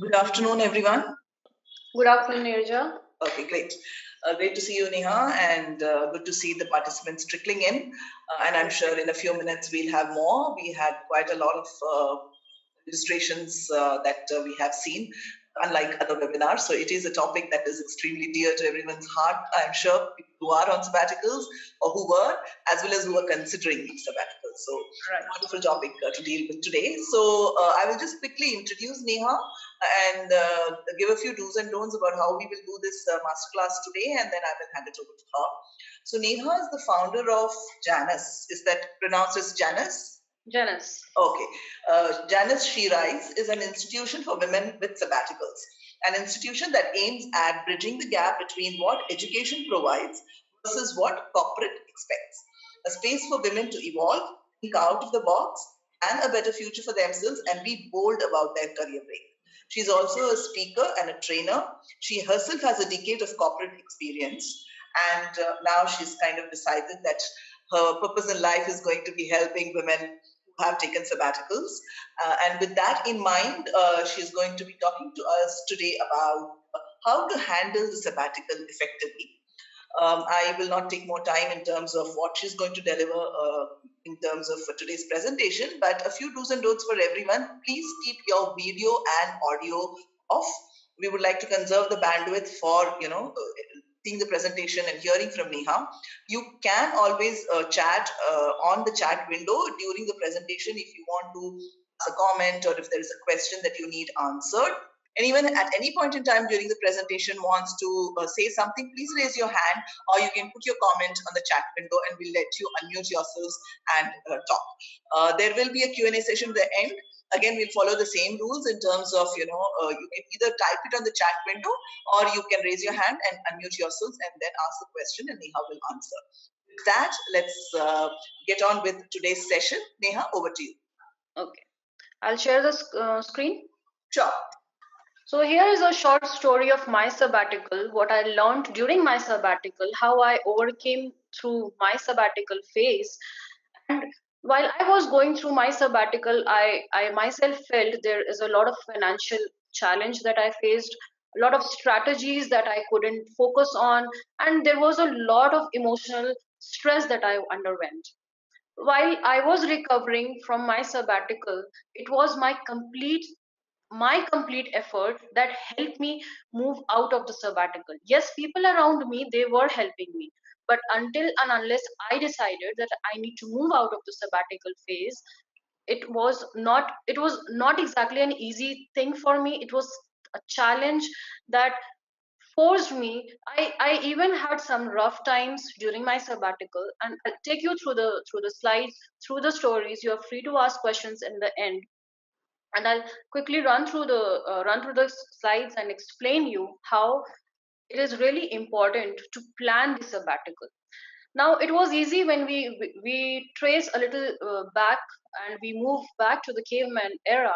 Good afternoon, everyone. Good afternoon, Nirja. Okay, great. Great to see you, Neha, and good to see the participants trickling in. And I'm sure in a few minutes we'll have more. We had quite a lot of registrations that we have seen, unlike other webinars. So it is a topic that is extremely dear to everyone's heart. I'm sure people who are on sabbaticals or who were, as well as who are considering these sabbaticals. So, wonderful topic to deal with today. So, I will just quickly introduce Neha and give a few do's and don'ts about how we will do this masterclass today, and then I will hand it over to her. So, Neha is the founder of Janus. Is that pronounced as Janus? Janice. Okay. Janus She Rise is an institution for women with sabbaticals, an institution that aims at bridging the gap between what education provides versus what corporate expects. A space for women to evolve, think out of the box, and a better future for themselves and be bold about their career break. She's also a speaker and a trainer. She herself has a decade of corporate experience, and now she's kind of decided that her purpose in life is going to be helping women who have taken sabbaticals. And with that in mind, she's going to be talking to us today about how to handle the sabbatical effectively. I will not take more time in terms of what she's going to deliver in terms of today's presentation, but a few do's and don'ts for everyone. Please keep your video and audio off. We would like to conserve the bandwidth for, seeing the presentation and hearing from Neha. You can always chat on the chat window during the presentation if you want to ask a comment or if there is a question that you need answered. Anyone at any point in time during the presentation wants to say something, please raise your hand or you can put your comment on the chat window and we'll let you unmute yourselves and talk. There will be a Q&A session at the end. Again, we'll follow the same rules in terms of, you can either type it on the chat window or you can raise your hand and unmute yourselves and then ask the question and Neha will answer. With that, let's get on with today's session. Neha, over to you. Okay. I'll share the screen. Sure. So here is a short story of my sabbatical, what I learned during my sabbatical, how I overcame through my sabbatical phase. And while I was going through my sabbatical, I myself felt there is a lot of financial challenge that I faced, a lot of strategies that I couldn't focus on, and there was a lot of emotional stress that I underwent. While I was recovering from my sabbatical, it was my complete effort that helped me move out of the sabbatical. Yes, people around me, they were helping me, but until and unless I decided that I need to move out of the sabbatical phase, it was not exactly an easy thing for me. It was a challenge that forced me. I even had some rough times during my sabbatical, and I'll take you through the slides, through the stories. You are free to ask questions in the end, and I'll quickly run through the slides and explain you how it is really important to plan the sabbatical. Now, it was easy when we trace a little back and we move back to the caveman era.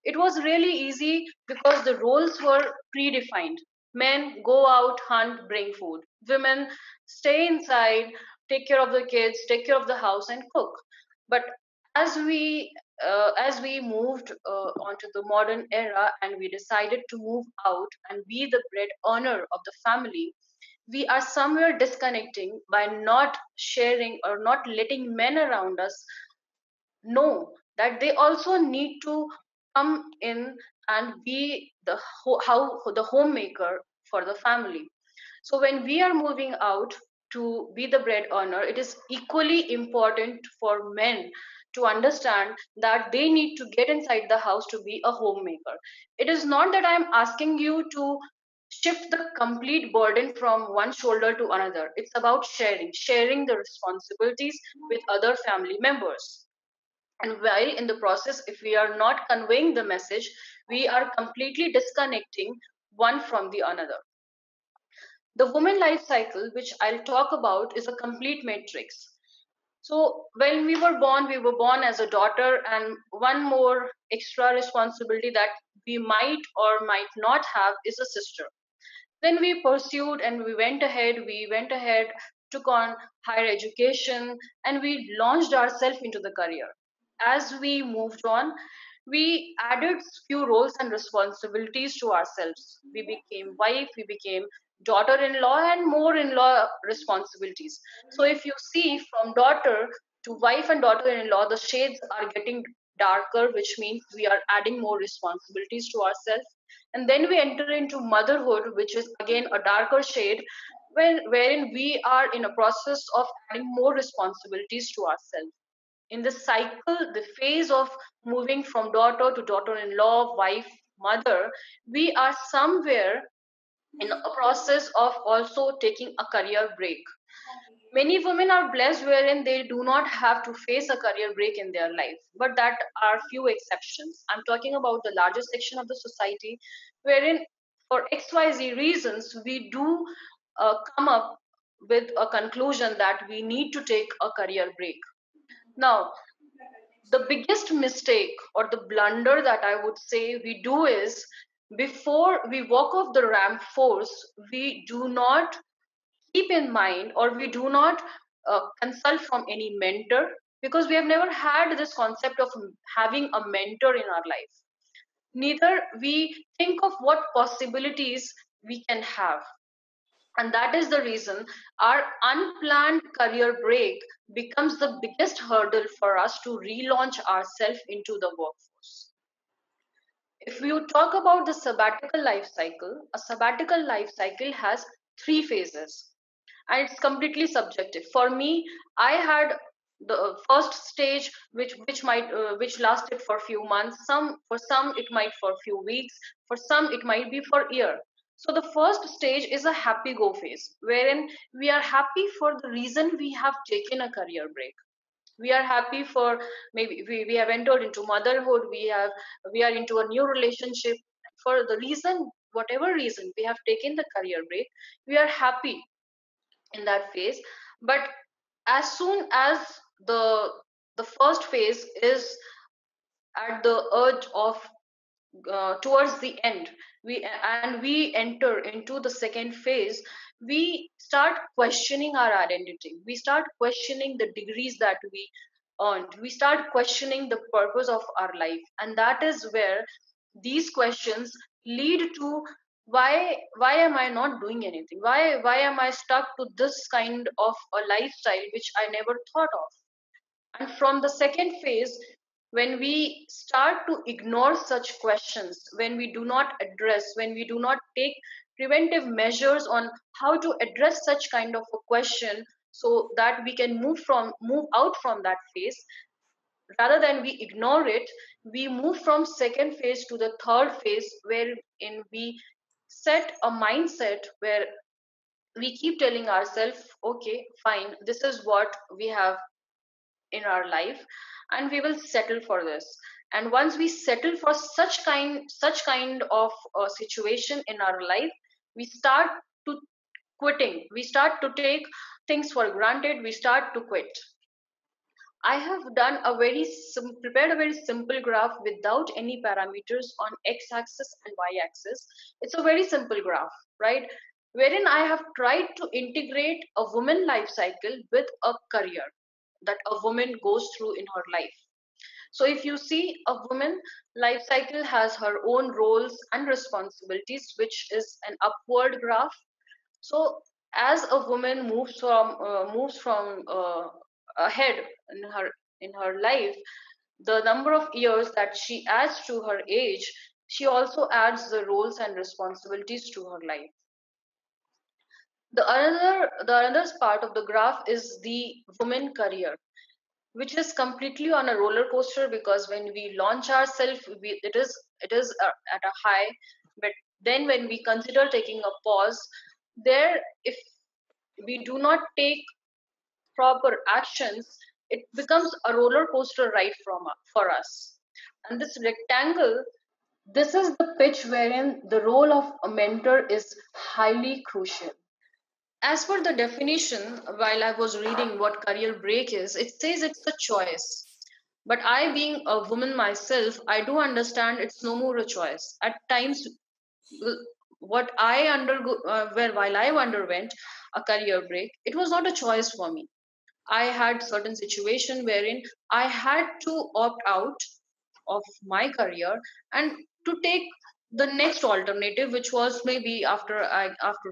It was really easy because the roles were predefined. Men go out, hunt, bring food. Women stay inside, take care of the kids, take care of the house, and cook. But as we moved onto the modern era and we decided to move out and be the bread earner of the family, we are somewhere disconnecting by not sharing or not letting men around us know that they also need to come in and be the homemaker for the family. So when we are moving out to be the bread earner, it is equally important for men to understand that they need to get inside the house to be a homemaker. It is not that I am asking you to shift the complete burden from one shoulder to another. It's about sharing the responsibilities with other family members. And while in the process, if we are not conveying the message, we are completely disconnecting one from the another. The woman life cycle, which I'll talk about, is a complete matrix. So when we were born as a daughter, and one more extra responsibility that we might or might not have is a sister. Then we pursued and we went ahead, took on higher education, and we launched ourselves into the career. As we moved on, we added few roles and responsibilities to ourselves. We became wife, we became daughter-in-law, and more-in-law responsibilities. So if you see, from daughter to wife and daughter-in-law, the shades are getting darker, which means we are adding more responsibilities to ourselves. And then we enter into motherhood, which is again a darker shade, wherein we are in a process of adding more responsibilities to ourselves. In the cycle, the phase of moving from daughter to daughter-in-law, wife, mother, we are somewhere in a process of also taking a career break. Many women are blessed wherein they do not have to face a career break in their life, but that are few exceptions. I'm talking about the largest section of the society, wherein for XYZ reasons we do come up with a conclusion that we need to take a career break. Now, the biggest mistake or the blunder that I would say we do is, before we walk off the ramp force, we do not keep in mind, or we do not consult from any mentor, because we have never had this concept of having a mentor in our life. Neither we think of what possibilities we can have. And that is the reason our unplanned career break becomes the biggest hurdle for us to relaunch ourselves into the workforce. If you talk about the sabbatical life cycle, a sabbatical life cycle has three phases, and it's completely subjective. For me, I had the first stage, which lasted for a few months. For some it might for a few weeks, for some it might be for a year. So the first stage is a happy go phase, wherein we are happy for the reason we have taken a career break. We are happy for, maybe we have entered into motherhood, we are into a new relationship. For the reason, whatever reason we have taken the career break, we are happy in that phase. But as soon as the the first phase is at the edge of towards the end, we enter into the second phase, we start questioning our identity, we start questioning the degrees that we earned, we start questioning the purpose of our life. And that is where these questions lead to, why am I not doing anything, why am I stuck to this kind of a lifestyle which I never thought of. And from the second phase, when we start to ignore such questions, when we do not address, when we do not take preventive measures on how to address such kind of a question, so that we can move out from that phase, rather than we ignore it, we move from second phase to the third phase, wherein we set a mindset where we keep telling ourselves, okay, fine, this is what we have in our life, and we will settle for this. And once we settle for such kind of situation in our life, we start to quitting, we start to take things for granted, we start to quit. I have done a prepared a very simple graph without any parameters on x-axis and y-axis. It's a very simple graph, right? Wherein I have tried to integrate a woman life cycle with a career that a woman goes through in her life. So if you see, a woman life cycle has her own roles and responsibilities, which is an upward graph. So as a woman moves from ahead in her life, the number of years that she adds to her age, she also adds the roles and responsibilities to her life. The other part of the graph is the woman career, which is completely on a roller coaster, because when we launch ourselves, it is at a high, but then when we consider taking a pause there, if we do not take proper actions, it becomes a roller coaster ride for us. And this rectangle, this is the pitch wherein the role of a mentor is highly crucial. As per the definition, while I was reading what career break is, it says it's a choice. But I, being a woman myself, I do understand it's no more a choice. At times, what I undergo, where while I underwent a career break, it was not a choice for me. I had certain situation wherein I had to opt out of my career and to take the next alternative, which was maybe after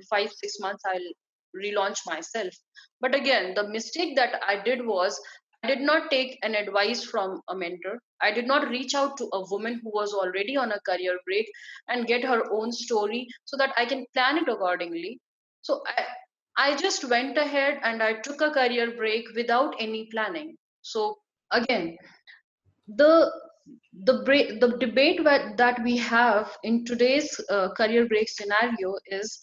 5 6 months I'll relaunch myself. But again, the mistake that I did was I did not take an advice from a mentor. I did not reach out to a woman who was already on a career break and get her own story so that I can plan it accordingly. So I just went ahead and I took a career break without any planning. So again, the the debate that we have in today's career break scenario is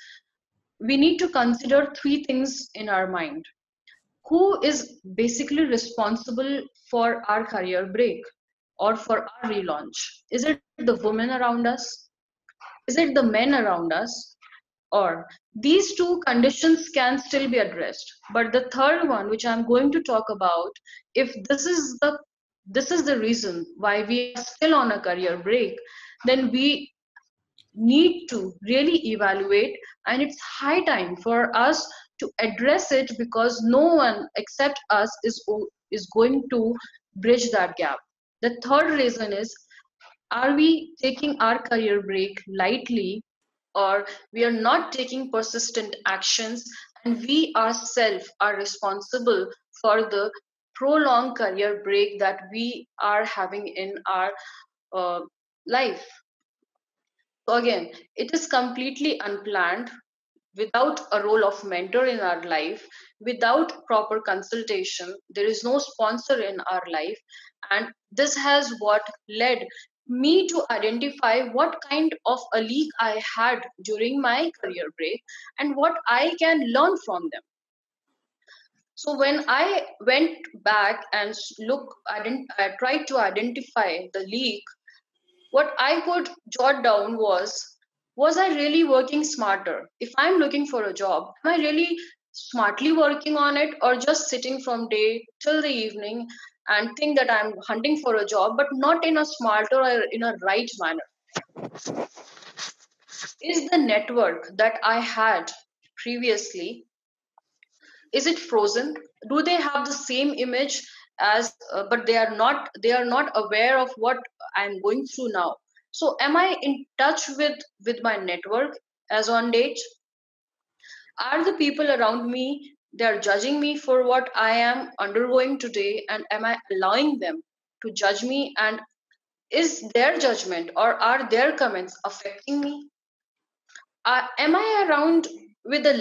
we need to consider three things in our mind. Who is basically responsible for our career break or for our relaunch? Is it the women around us? Is it the men around us? Or these two conditions can still be addressed. But the third one, which I'm going to talk about, if this is the reason why we are still on a career break, then we need to really evaluate, and it's high time for us to address it because no one except us is going to bridge that gap. The third reason is, are we taking our career break lightly, or we are not taking persistent actions and we ourselves are responsible for the prolonged career break that we are having in our uh, life? So again, it is completely unplanned, without a role of mentor in our life, without proper consultation. There is no sponsor in our life. And this has what led me to identify what kind of a leak I had during my career break and what I can learn from them. So when I went back and I tried to identify the leak, what I could jot down was I really working smarter? If I'm looking for a job, am I really smartly working on it, or just sitting from day till the evening and think that I'm hunting for a job, but not in a smarter or in a right manner? Is the network that I had previously, is it frozen? Do they have the same image as but they are not aware of what I'm going through now? So am I in touch with my network as on date? Are the people around me, they're judging me for what I am undergoing today, and am I allowing them to judge me? And is their judgment or are their comments affecting me? Am I around with the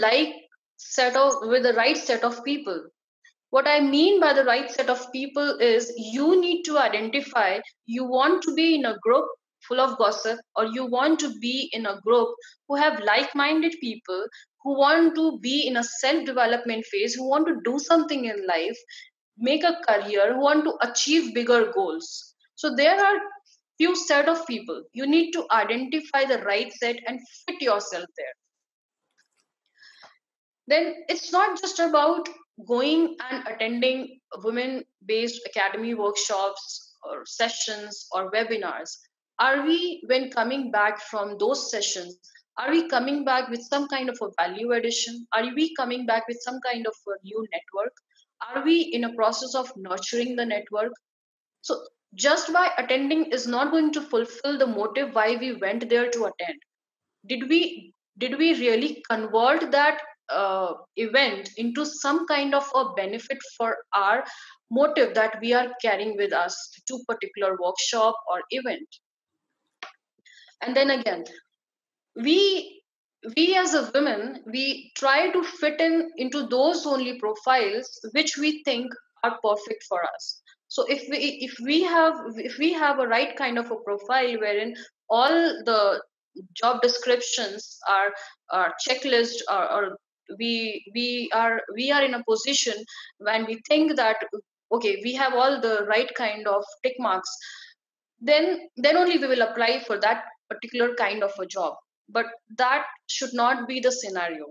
right set of people? What I mean by the right set of people is you need to identify, you want to be in a group full of gossip, or you want to be in a group who have like minded people, who want to be in a self development phase, who want to do something in life, make a career, who want to achieve bigger goals. So there are few set of people. You need to identify the right set and fit yourself there. Then it's not just about going and attending women based academy workshops or sessions or webinars. Are we, when coming back from those sessions, are we coming back with some kind of a value addition? Are we coming back with some kind of a new network? Are we in a process of nurturing the network? So just by attending is not going to fulfill the motive why we went there to attend. Did we really convert that event into some kind of a benefit for our motive that we are carrying with us to particular workshop or event? And then again, we we as a women, we try to fit in into those only profiles which we think are perfect for us. So if we have a right kind of a profile wherein all the job descriptions are checklist, or we are in a position when we think that okay, we have all the right kind of tick marks, then only we will apply for that particular kind of a job. But that should not be the scenario.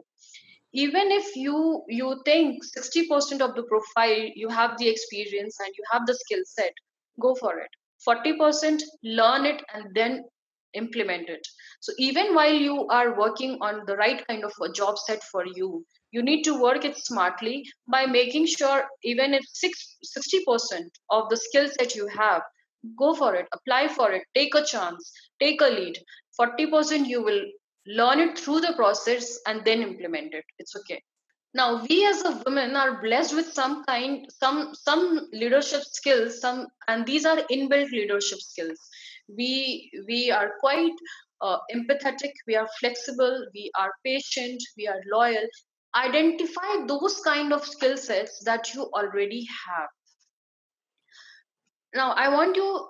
Even if you think 60% of the profile you have the experience and you have the skill set, go for it. 40% learn it and then implement it. So even while you are working on the right kind of a job set for you, you need to work it smartly by making sure even if 60% of the skill set you have, Go for it, apply for it, take a chance, take a lead. 40% you will learn it through the process and then implement it. It's okay. Now we as a women are blessed with some leadership skills, some, and these are inbuilt leadership skills. We are quite empathetic, we are flexible, we are patient, we are loyal. Identify those kind of skill sets that you already have. Now I want you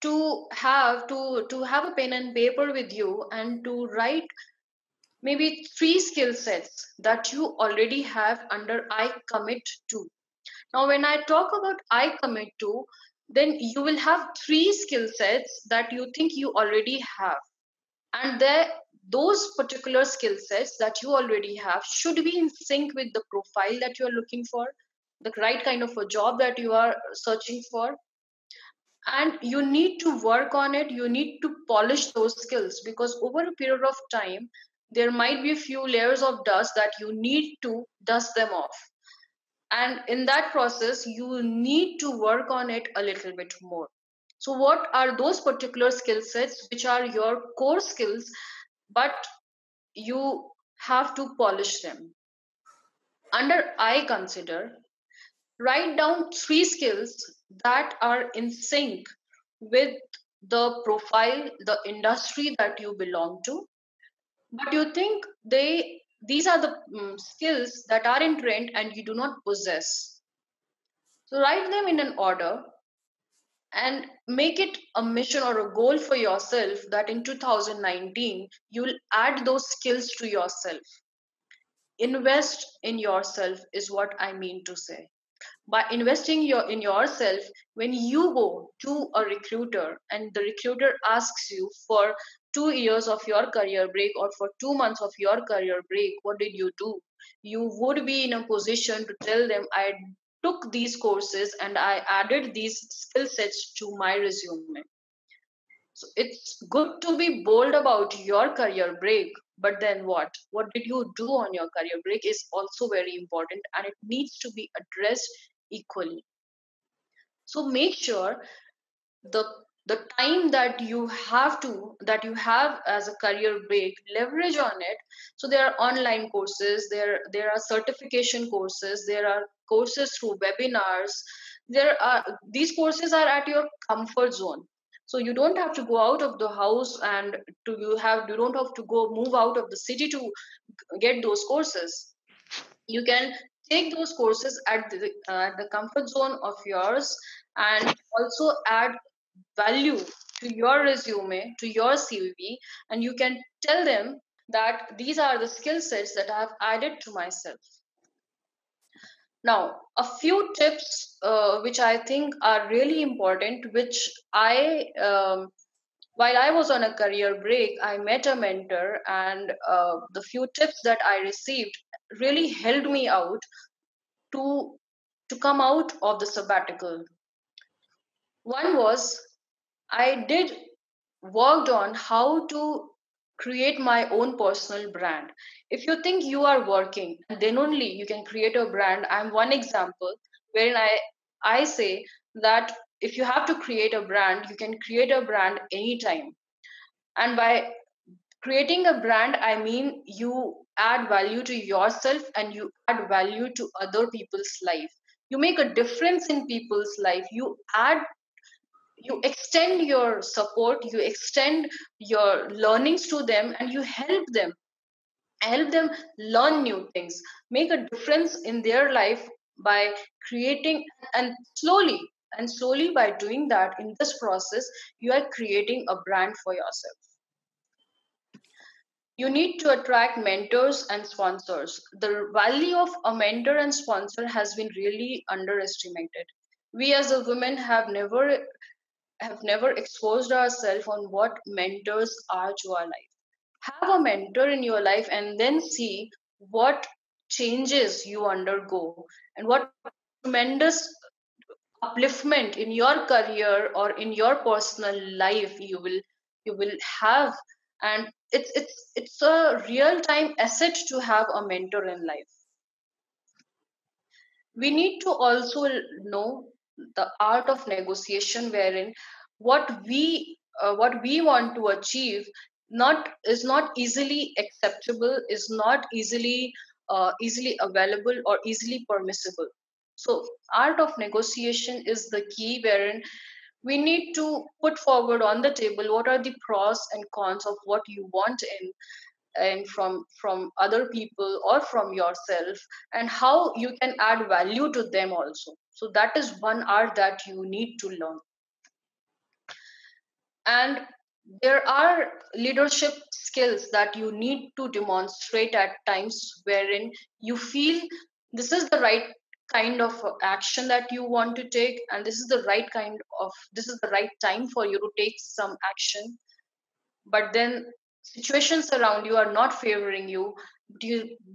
to have a pen and paper with you and to write maybe three skill sets that you already have under I commit to. Now when I talk about I commit to, then you will have three skill sets that you think you already have, and there, those particular skill sets that you already have should be in sync with the profile that you are looking for, the right kind of a job that you are searching for, and you need to work on it. You need to polish those skills, because over a period of time there might be a few layers of dust that you need to dust them off, and in that process you need to work on it a little bit more. So what are those particular skill sets which are your core skills, but you have to polish them? Under I consider, write down three skills that are in sync with the profile, the industry that you belong to, but you think these are the skills that are in trend and you do not possess. So write them in an order and make it a mission or a goal for yourself that in 2019 you will add those skills to yourself. Invest in yourself is what I mean to say. By investing in yourself, when you go to a recruiter and the recruiter asks you for 2 years of your career break or for 2 months of your career break, what did you do? You would be in a position to tell them, I took these courses and I added these skill sets to my resume. So it's good to be bold about your career break, but then what? What did you do on your career break is also very important, and it needs to be addressed equally. So make sure the the time that you have as a career break, leverage on it. So there are online courses, there are certification courses, there are courses through webinars. There are, these courses are at your comfort zone, so you don't have to go out of the house and you don't have to go move out of the city to get those courses. You can take those courses at the comfort zone of yours, and also add value to your resume, to your CV, and you can tell them that these are the skill sets that I have added to myself. Now, a few tips which I think are really important, which while I was on a career break, I met a mentor, and the few tips that I received really helped me out to come out of the sabbatical. One was, I did worked on how to create my own personal brand. If you think you are working, and then only you can create a brand. I'm one example wherein I say that if you have to create a brand, you can create a brand anytime. And by creating a brand, I mean you add value to yourself and you add value to other people's life. You make a difference in people's life. You extend your support, you extend your learnings to them, and you help them learn new things, make a difference in their life by creating, and slowly by doing that, in this process you are creating a brand for yourself. You need to attract mentors and sponsors. The value of a mentor and sponsor has been really underestimated. We as a women have never exposed ourselves on what mentors are to our life. Have a mentor in your life and then see what changes you undergo and what tremendous upliftment in your career or in your personal life you will have. And it's a real time asset to have a mentor in life. We need to also know the art of negotiation, wherein what we want to achieve not easily acceptable, is not easily available or easily permissible. So art of negotiation is the key, wherein we need to put forward on the table what are the pros and cons of what you want in and from other people or from yourself, and how you can add value to them also. So that is one art that you need to learn. And there are leadership skills that you need to demonstrate at times, wherein you feel this is the right kind of action that you want to take, and this is the right time for you to take some action. But then situations around you are not favoring you,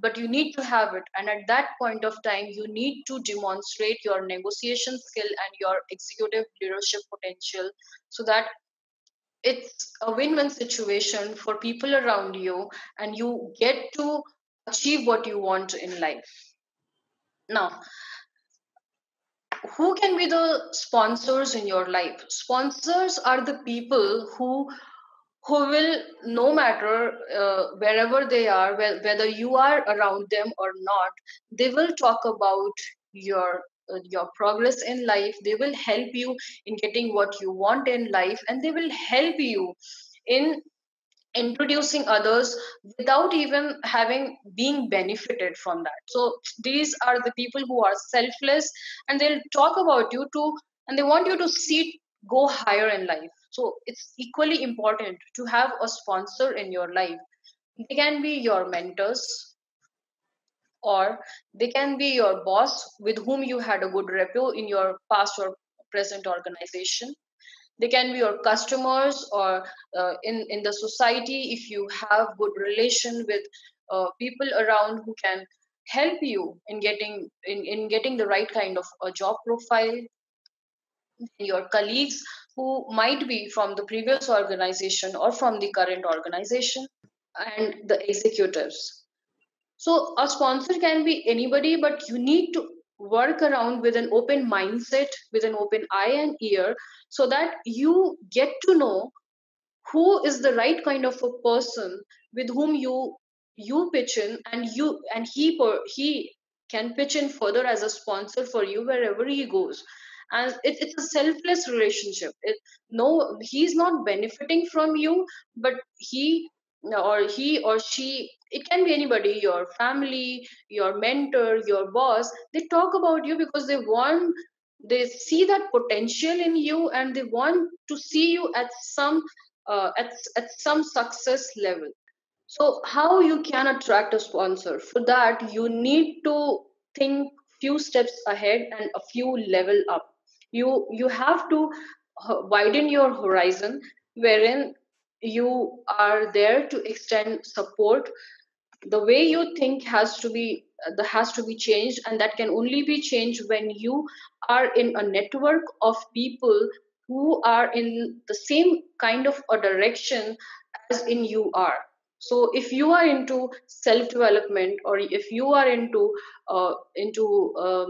but you need to have it, and at that point of time you need to demonstrate your negotiation skill and your executive leadership potential, so that it's a win-win situation for people around you, and you get to achieve what you want in life. Now, who can be the sponsors in your life? Sponsors are the people who will, no matter wherever they are, whether you are around them or not, they will talk about your progress in life. They will help you in getting what you want in life, and they will help you in introducing others without even having being benefited from that. So these are the people who are selfless, and they'll talk about you too, and they want you to see go higher in life. So it's equally important to have a sponsor in your life. They can be your mentors, or they can be your boss with whom you had a good rapport in your past or present organization. They can be your customers, or in the society, if you have good relation with people around who can help you in getting the right kind of a job profile. Your colleagues who might be from the previous organization or from the current organization, and the executives. So a sponsor can be anybody, but you need to work around with an open mindset, with an open eye and ear, so that you get to know who is the right kind of a person with whom you pitch in, and he can pitch in further as a sponsor for you wherever he goes. And it's a selfless relationship. No, he's not benefiting from you, but he or she, it can be anybody, your family, your mentor, your boss. They talk about you because they see that potential in you, and they want to see you at some success level. So how you can attract a sponsor? For that, you need to think few steps ahead and a few level up. You have to widen your horizon, wherein you are there to extend support. The way you think has to be changed, and that can only be changed when you are in a network of people who are in the same kind of a direction as in you are. So if you are into self development, or if you are into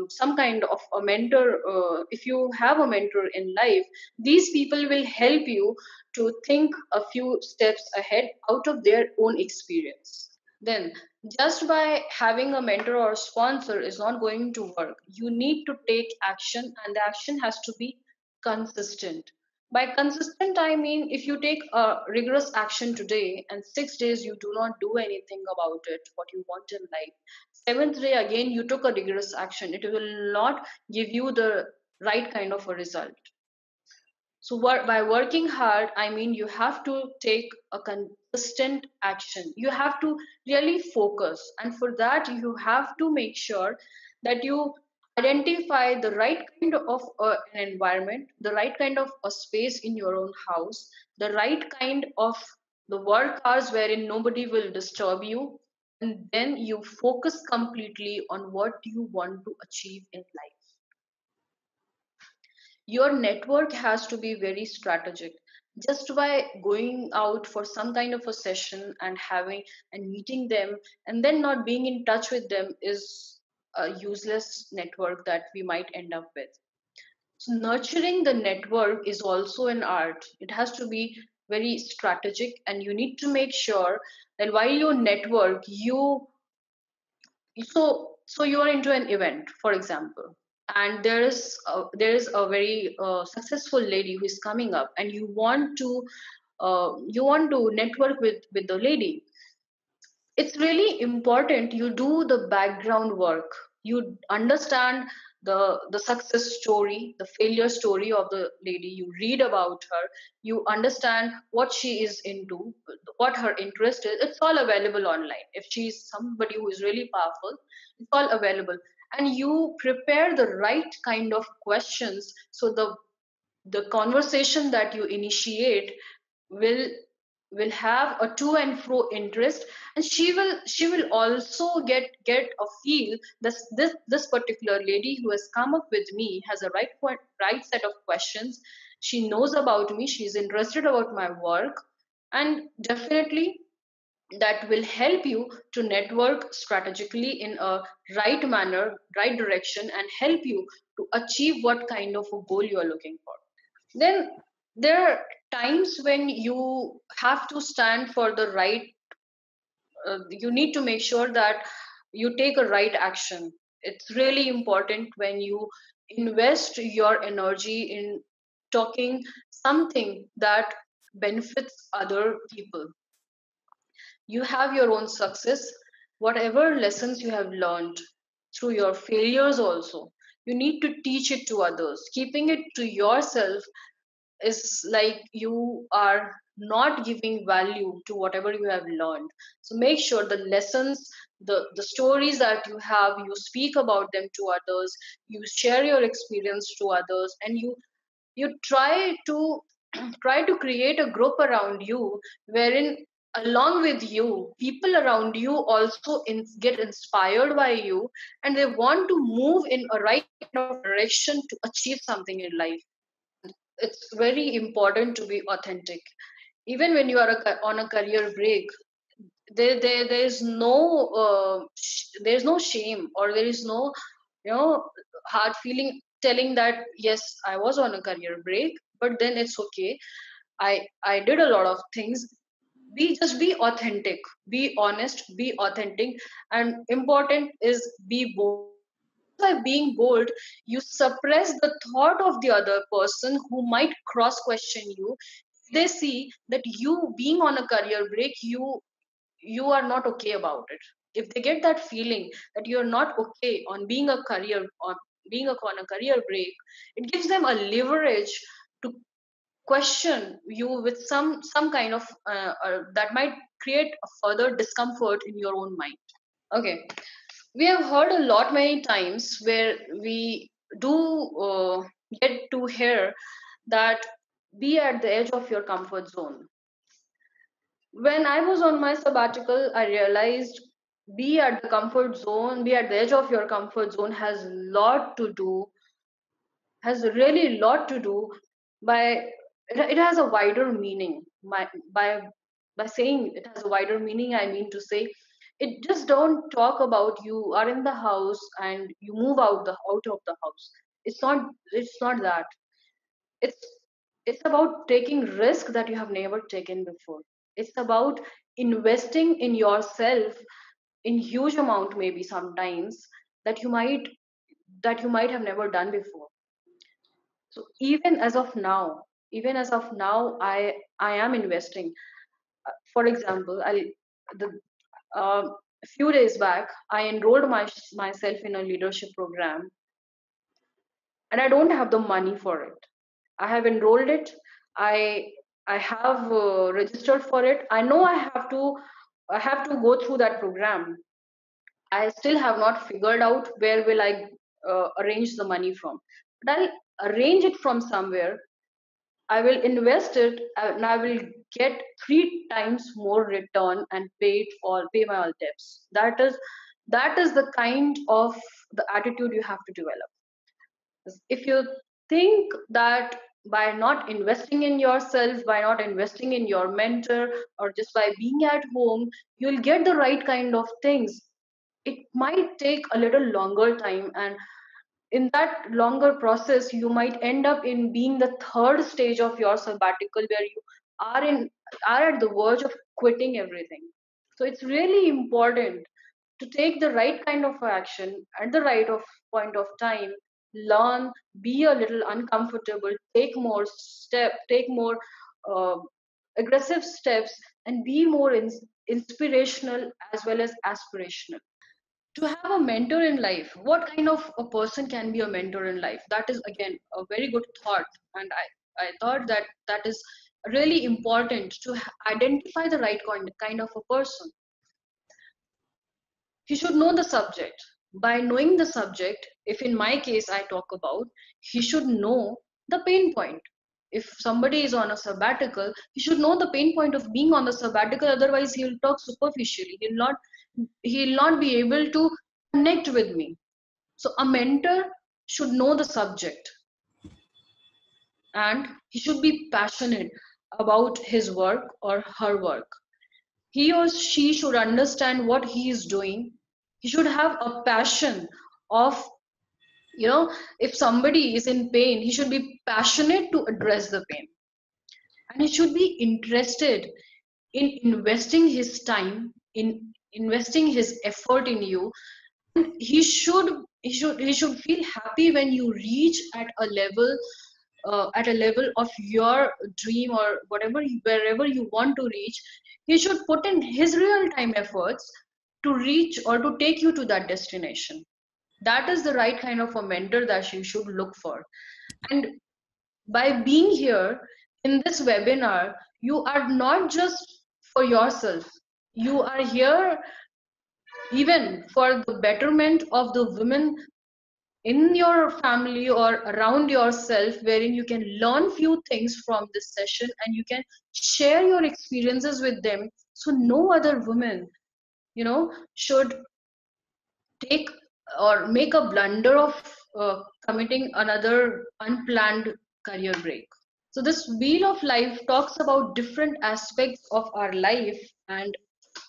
some kind of a mentor, if you have a mentor in life, these people will help you to think a few steps ahead out of their own experience. Then, just by having a mentor or sponsor is not going to work. You need to take action, and the action has to be consistent. By consistent, I mean if you take a rigorous action today and 6 days you do not do anything about it, what you want in life, seventh day again you took a rigorous action, it will not give you the right kind of a result. So by working hard, I mean you have to take a consistent action. You have to really focus. And for that, you have to make sure that you identify the right kind of an environment, the right kind of a space in your own house, the right kind of the work hours wherein nobody will disturb you. And then you focus completely on what you want to achieve in life. Your network has to be very strategic. Just by going out for some kind of a session and having and meeting them and then not being in touch with them is a useless network that we might end up with. So nurturing the network is also an art. It has to be very strategic, and you need to make sure that while you network, so you are into an event, for example, and there is a very successful lady who is coming up, and you want to network with the lady. It's really important you do the background work. You understand the success story, the failure story of the lady. You read about her, you understand what she is into, what her interest is. It's all available online. If she's somebody who is really powerful, it's all available. And you prepare the right kind of questions, so the conversation that you initiate will will have a to and fro interest, and she will also get a feel this particular lady who has come up with me has a right set of questions. She knows about me, she's interested about my work, and definitely that will help you to network strategically in a right manner, right direction, and help you to achieve what kind of a goal you are looking for. Then there are times when you have to stand for the right. You need to make sure that you take a right action. It's really important when you invest your energy in talking something that benefits other people. You have your own success, whatever lessons you have learned through your failures also, you need to teach it to others. Keeping it to yourself is like you are not giving value to whatever you have learned. So make sure the lessons, the stories that you have, you speak about them to others, you share your experience to others, and you try to try to create a group around you wherein along with you people around you also get inspired by you, and they want to move in a right kind of direction to achieve something in life. It's very important to be authentic. Even when you are on a career break, there's no shame, or there is no hard feeling telling that yes, I was on a career break, but then it's okay. I did a lot of things. Be authentic, be honest, be authentic, and important is be bold. Just by being bold, you suppress the thought of the other person who might cross question you. They see that you being on a career break, you are not okay about it. If they get that feeling that you're not okay on being on a career break, it gives them a leverage to question you with some kind of that might create a further discomfort in your own mind. Okay, we have heard a lot many times where we do get to hear that be at the edge of your comfort zone. When I was on my sabbatical, I realized be at the edge of your comfort zone has really lot to do by it has a wider meaning. By saying it has a wider meaning, I mean to say it just don't talk about you are in the house and you move out of the house. It's not that. It's it's about taking risk that you have never taken before. It's about investing in yourself in huge amount, maybe sometimes, that you might have never done before. So even as of now, I am investing. For example, the a few days back I enrolled myself in a leadership program, and I don't have the money for it. I have enrolled it. I i have registered for it. I know I have to go through that program. I still have not figured out where will I arrange the money from, but I'll arrange it from somewhere. I will invest it, and I will get three times more return and pay my all debts. That is the kind of the attitude you have to develop. If you think that by not investing in yourself, by not investing in your mentor, or just by being at home, you'll get the right kind of things, it might take a little longer time, and in that longer process you might end up in being the third stage of your sabbatical, where you are in are at the verge of quitting everything. So it's really important to take the right kind of action at the right of point of time, learn, be a little uncomfortable, take more uh, aggressive steps, and be more inspirational as well as aspirational. To have a mentor in life, what kind of a person can be a mentor in life? That is again a very good thought, and I thought that that is really important to identify the right kind of a person. He should know the subject. By knowing the subject, if in my case I talk about, he should know the pain point. If somebody is on a sabbatical, he should know the pain point of being on the sabbatical. Otherwise, he'll talk superficially. He'll not be able to connect with me. So a mentor should know the subject, and he should be passionate about his work or her work. He or she should understand what he is doing. He should have a passion of, if somebody is in pain, he should be passionate to address the pain. And he should be interested in investing his time, in investing his effort in you. And he should feel happy when you reach at a level of your dream, or wherever you want to reach. He should put in his real time efforts to reach or to take you to that destination. That is the right kind of a mentor that you should look for. And by being here in this webinar, you are not just for yourself, you are here even for the betterment of the women in your family or around yourself, wherein you can learn few things from this session and you can share your experiences with them, so no other woman should take or make a blunder of committing another unplanned career break. So this wheel of life talks about different aspects of our life, and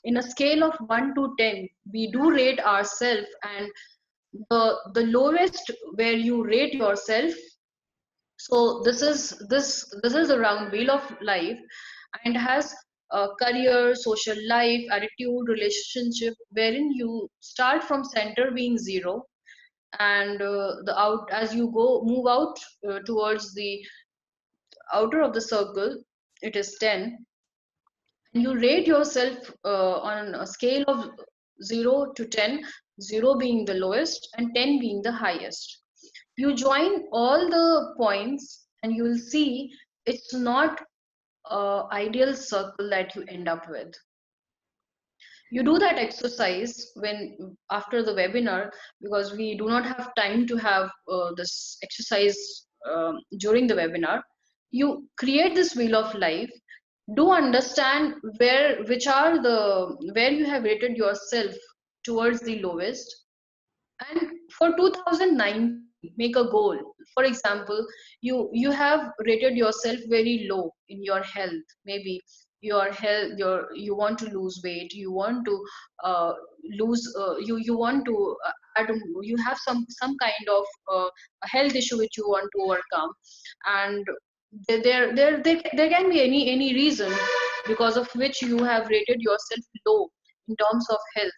in a scale of 1 to 10 we do rate ourselves, and the lowest where you rate yourself. So this is a round wheel of life, and has career, social life, attitude, relationship, wherein you start from center being 0, and the out as you go move out towards the outer of the circle, it is 10. And you rate yourself on a scale of 0 to 10, 0 being the lowest and 10 being the highest. You join all the points and you will see it's not a ideal circle that you end up with. You do that exercise when after the webinar, because we do not have time to have this exercise during the webinar. You create this wheel of life, do understand where you have rated yourself towards the lowest, and for 2019 make a goal. For example, you have rated yourself very low in your health. Maybe your health, you want to lose weight, you want to lose you want to add, you have some kind of a health issue which you want to overcome. And there can be any reason because of which you have rated yourself low in terms of health.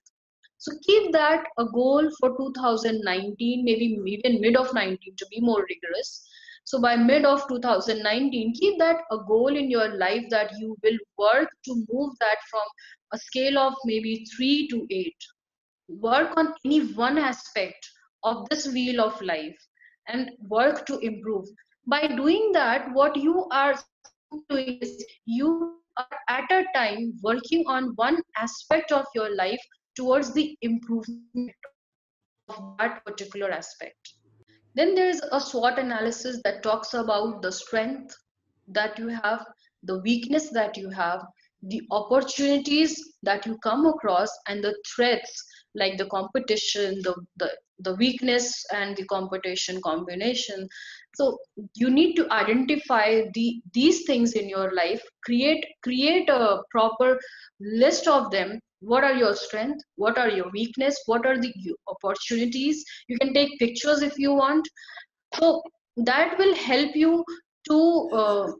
So keep that a goal for 2019, maybe even mid of 19 to be more rigorous. So by mid of 2019, keep that a goal in your life that you will work to move that from a scale of maybe 3 to 8. Work on any one aspect of this wheel of life and work to improve. By doing that, what you are doing is you are at a time working on one aspect of your life towards the improvement of that particular aspect. Then there is a SWOT analysis that talks about the strength that you have, the weakness that you have, the opportunities that you come across, and the threats like the competition, the weakness and the competition combination. So you need to identify these things in your life, create a proper list of them, What are your strengths? What are your weakness? What are the opportunities? You can take pictures if you want. So that will help you to uh,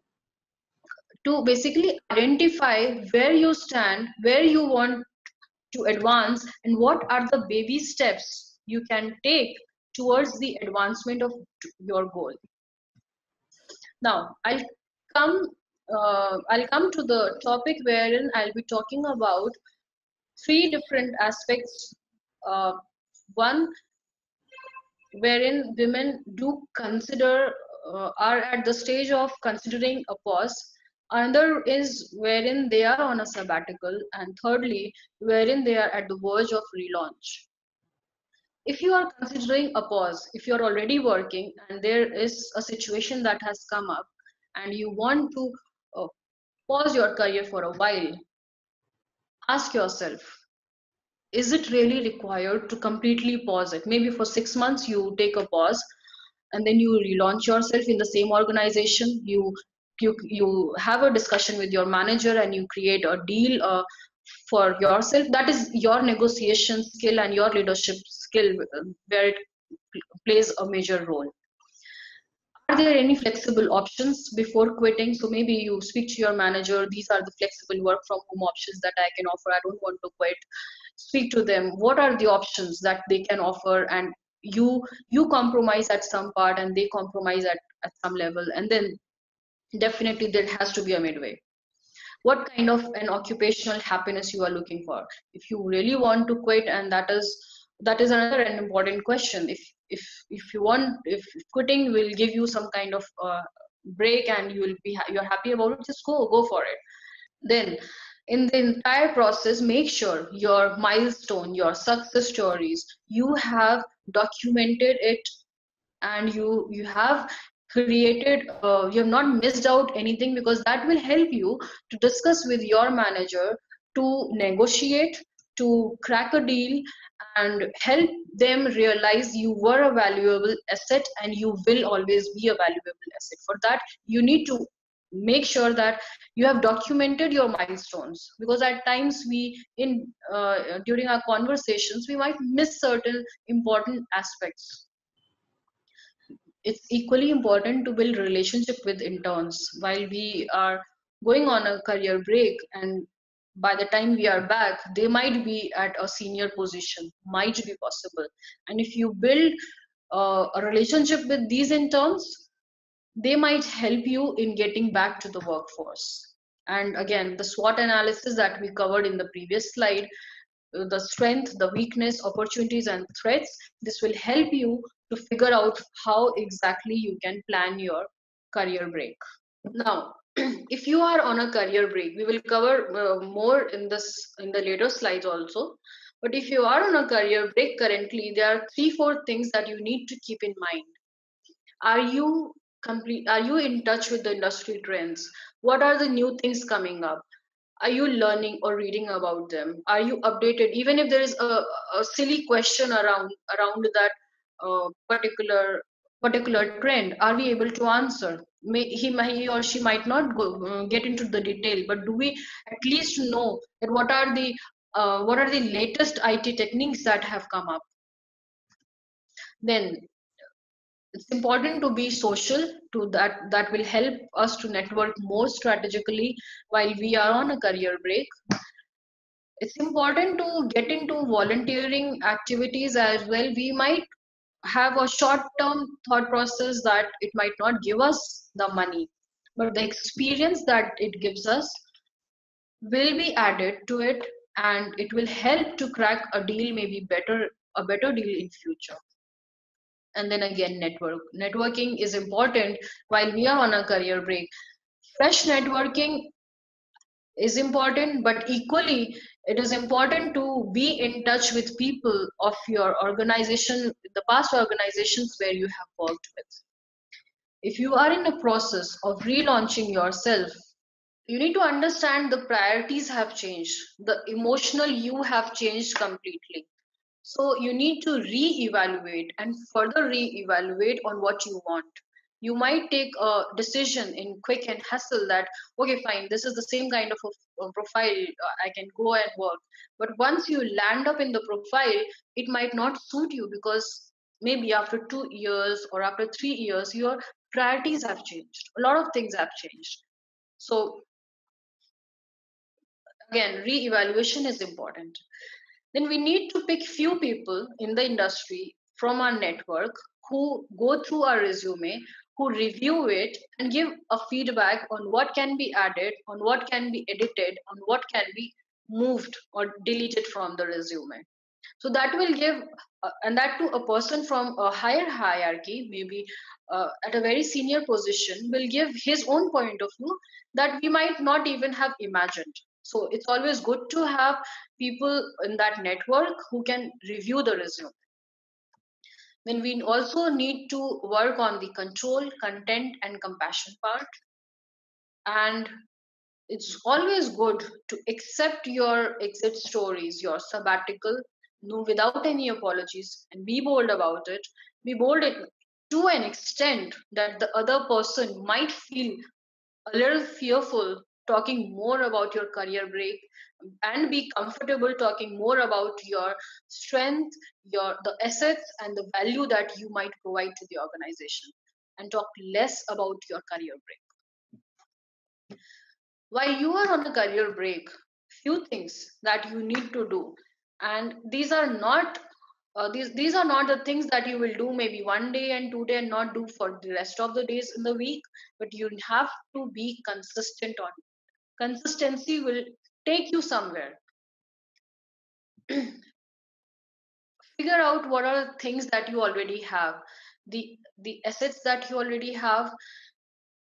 to basically identify where you stand, where you want to advance, and what are the baby steps you can take towards the advancement of your goal. Now come I'll come to the topic wherein I'll be talking about three different aspects. One, wherein women do consider, are at the stage of considering a pause. Another is wherein they are on a sabbatical, and thirdly, wherein they are at the verge of relaunch. If you are considering a pause, if you're already working and there is a situation that has come up and you want to uh, pause your career for a while, ask yourself, is it really required to completely pause it? Maybe for 6 months you take a pause and then you relaunch yourself in the same organization. You have a discussion with your manager and you create a deal for yourself. That is your negotiation skill and your leadership skill, where it plays a major role. Are there any flexible options before quitting? So maybe you speak to your manager, these are the flexible work from home options that I can offer, I don't want to quit. Speak to them, what are the options that they can offer, and you compromise at some part and they compromise at some level, and then definitely there has to be a midway. What kind of an occupational happiness you are looking for? If you really want to quit, and that is another an important question. If you want, if quitting will give you some kind of break and you're happy about it, just go for it. Then in the entire process, make sure your milestone, your success stories, you have documented it, and you have created, you have not missed out anything, because that will help you to discuss with your manager, to negotiate, to crack a deal, and help them realize you were a valuable asset and you will always be a valuable asset. For that, you need to make sure that you have documented your milestones, because at times we in during our conversations we might miss certain important aspects. It's equally important to build relationship with interns while we are going on a career break, and by the time we are back they might be at a senior position, might be possible. And if you build a relationship with these interns, they might help you in getting back to the workforce. And again, the SWOT analysis that we covered in the previous slide, the strength, the weakness, opportunities, and threats, this will help you to figure out how exactly you can plan your career break. Now, if you are on a career break, we will cover more in in the later slides also. But if you are on a career break currently, there are 3-4 things that you need to keep in mind. Are you are you in touch with the industry trends? What are the new things coming up? Are you learning or reading about them? Are you updated? Even if there is a silly question around that particular trend, are we able to answer? He or she might not get into the detail, but do we at least know that what are the latest IT techniques that have come up? Then it's important to be social, to that will help us to network more strategically while we are on a career break. It's important to get into volunteering activities as well. We might have a short term thought process that it might not give us the money, but the experience that it gives us will be added to it, and it will help to crack a deal, maybe a better deal in future. And then again, networking is important while we are on a career break. Fresh networking is important, but equally it is important to be in touch with people of your organization, the past organizations where you have worked with. If you are in a process of relaunching yourself, you need to understand the priorities have changed, the emotional you have changed completely. So you need to re-evaluate and further re-evaluate on what you want. You might take a decision in quick and hustle that, okay, fine, this is the same kind of a profile, I can go and work. But once you land up in the profile, it might not suit you, because maybe after 2 years or after 3 years, your priorities have changed. A lot of things have changed. So again, re-evaluation is important. Then we need to pick few people in the industry from our network who go through our resume, who review it and give a feedback on what can be added, on what can be edited, on what can be moved or deleted from the resume. So that will give, and that to a person from a higher hierarchy, maybe at a very senior position, will give his own point of view that we might not even have imagined. So it's always good to have people in that network who can review the resume. Then we also need to work on the control, content, and compassion part. And it's always good to accept your exit stories, your sabbatical, no, without any apologies, and be bold about it. Be bold it to an extent that the other person might feel a little fearful talking more about your career break, and be comfortable talking more about your strength, your the assets and the value that you might provide to the organization, and talk less about your career break. While you are on a career break, few things that you need to do, and these are not these are not the things that you will do maybe 1 day and 2 day and not do for the rest of the days in the week, but you have to be consistent on it. Consistency will take you somewhere. Figure out what are the things that you already have, the assets that you already have.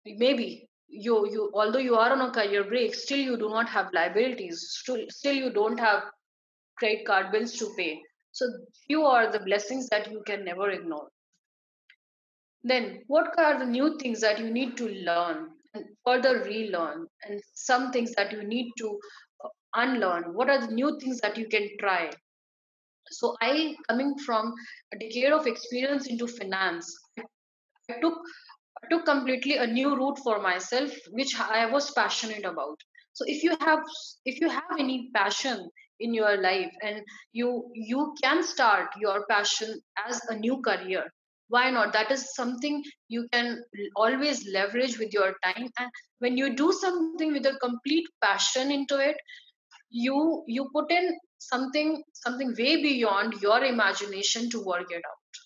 Maybe you although you are on a career break, still you do not have liabilities, still you don't have credit card bills to pay. So few are the blessings that you can never ignore. Then what are the new things that you need to learn and further relearn, and some things that you need to unlearn? What are the new things that you can try? So I, coming from a decade of experience into finance, I took completely a new route for myself, which I was passionate about. So if you have any passion in your life, and you can start your passion as a new career, why not? That is something you can always leverage with your time. And when you do something with a complete passion into it, you put in something way beyond your imagination to work it out.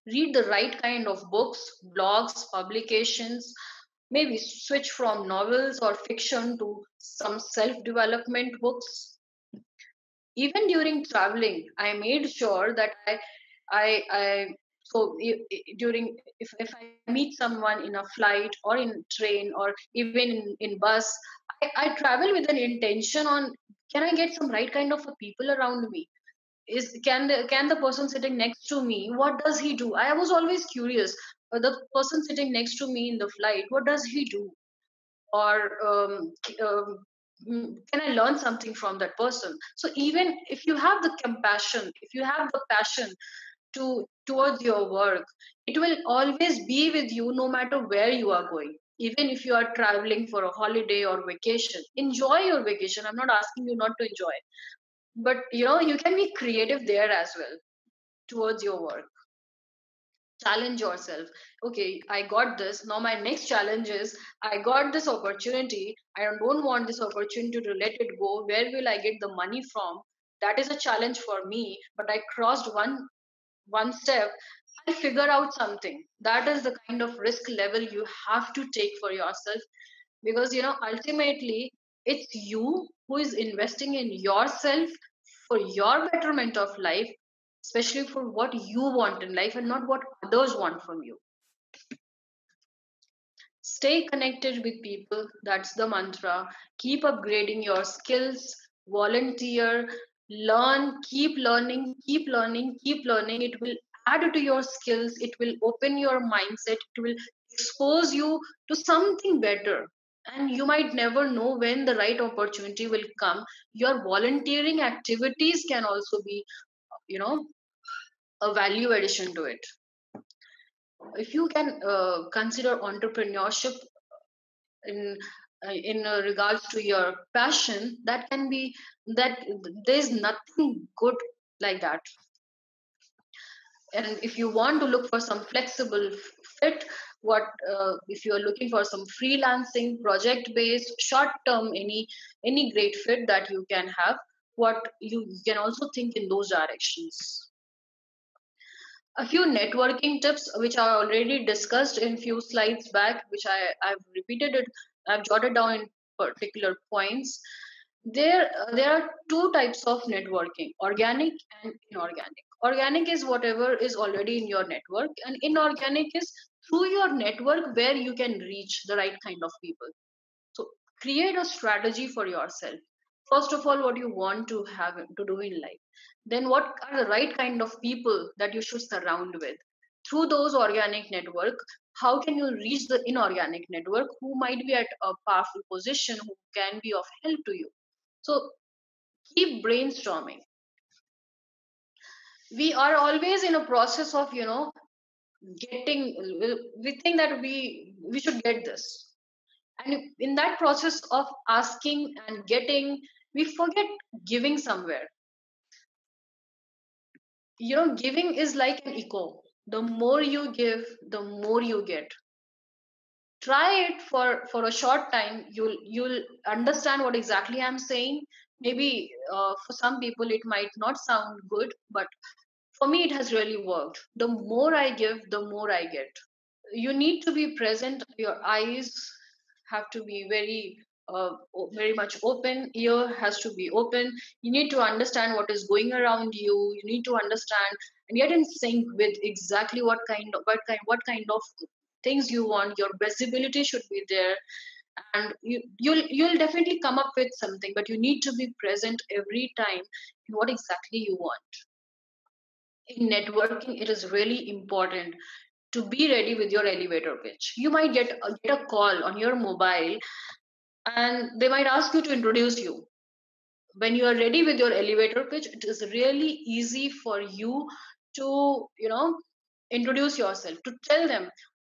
Read the right kind of books, blogs, publications, maybe switch from novels or fiction to some self development books. Even during traveling, I made sure that I so during, if I meet someone in a flight or in train or even in bus, I travel with an intention on, can I get some right kind of a people around me? Is can the person sitting next to me, what does he do? I was always curious. The person sitting next to me in the flight, what does he do? Or can I learn something from that person? So even if you have the compassion, if you have the passion towards your work, it will always be with you no matter where you are going. Even if you are traveling for a holiday or vacation, enjoy your vacation. I'm not asking you not to enjoy, but you can be creative there as well towards your work. Challenge yourself. Okay, I got this, now my next challenge is, I got this opportunity, I don't want this opportunity to let it go. Where will I get the money from? That is a challenge for me, but I crossed one step. I'll figure out something. That is the kind of risk level you have to take for yourself, because ultimately it's you who is investing in yourself for your betterment of life, especially for what you want in life and not what others want from you. Stay connected with people, that's the mantra. Keep upgrading your skills, volunteer, learn, keep learning, keep learning, keep learning. It will add to your skills, it will open your mindset, it will expose you to something better. And you might never know when the right opportunity will come. Your volunteering activities can also be, you know, a value addition to it. If you can consider entrepreneurship in regards to your passion, that can be that there's nothing good like that. And if you want to look for some flexible fit, what if you are looking for some freelancing, project based, short term, any great fit that you can have, what you can also think in those directions. A few networking tips which I already discussed in few slides back, which I've repeated it, I've jotted down in particular points. There are two types of networking: organic and inorganic. Organic is whatever is already in your network, and inorganic is through your network where you can reach the right kind of people. So create a strategy for yourself. First of all, what you want to have to do in life. Then what are the right kind of people that you should surround with. Through those organic network, how can you reach the inorganic network who might be at a powerful position, who can be of help to you. So keep brainstorming. We are always in a process of, getting, we think that we should get this, and in that process of asking and getting, we forget giving somewhere. Giving is like an echo. The more you give, the more you get. Try it for a short time. You'll understand what exactly I'm saying. Maybe for some people it might not sound good, but for me it has really worked. The more I give, the more I get. You need to be present. Your eyes have to be very much open. Ear has to be open. You need to understand what is going around you. You need to understand and get in sync with exactly what kind of things you want. Your visibility should be there, and you'll definitely come up with something, but you need to be present every time in what exactly you want. In networking, it is really important to be ready with your elevator pitch. You might get a call on your mobile, and they might ask you to introduce you. When you are ready with your elevator pitch, it is really easy for you to introduce yourself, to tell them,